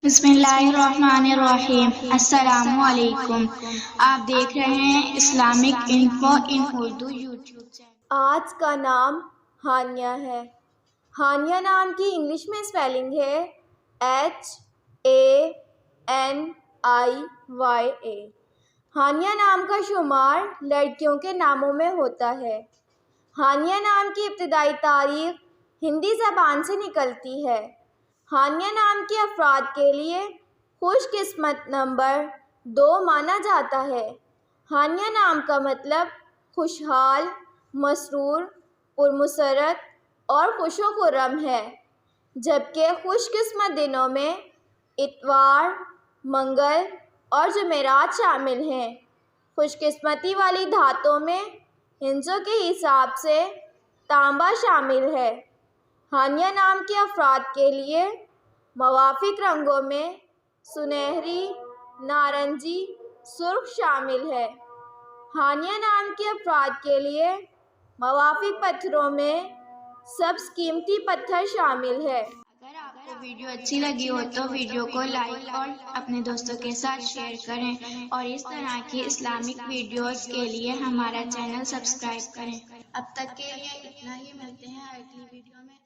بسم اللہ الرحمن الرحیم۔ السلام علیکم۔ آپ دیکھ رہے ہیں اسلامک انفو ان اردو یوٹیوب چینل۔ آج کا نام ہانیہ ہے۔ ہانیہ نام کی انگلش میں اسپیلنگ ہے HANIYA۔ ہانیہ نام کا شمار لڑکیوں کے ناموں میں ہوتا ہے۔ ہانیہ نام کی ابتدائی تاریخ ہندی زبان سے نکلتی ہے۔ ہانیہ نام کے افراد کے لیے خوش قسمت نمبر 2 مانا جاتا ہے۔ ہانیہ نام کا مطلب خوشحال، مسرور، پرمسرت اور خوش و خرم ہے، جبکہ خوش قسمت دنوں میں اتوار، منگل اور جمعرات شامل ہیں۔ خوش قسمتی والی دھاتوں میں ہندسوں کے حساب سے تانبا شامل ہے۔ ہانیہ نام کے افراد کے لیے موافق رنگوں میں سنہری، نارنجی، سرخ شامل ہے۔ ہانیہ نام کے افراد کے لیے موافق پتھروں میں سبز قیمتی پتھر شامل ہے۔ اگر آپ کو ویڈیو اچھی لگی ہو تو ویڈیو کو لائک اور اپنے دوستوں کے ساتھ شیئر کریں، اور اس طرح کی اسلامک ویڈیوز کے لیے ہمارا چینل سبسکرائب کریں۔ اب تک کے لیے اتنا ہی، ملتے ہیں اگلی ویڈیو میں۔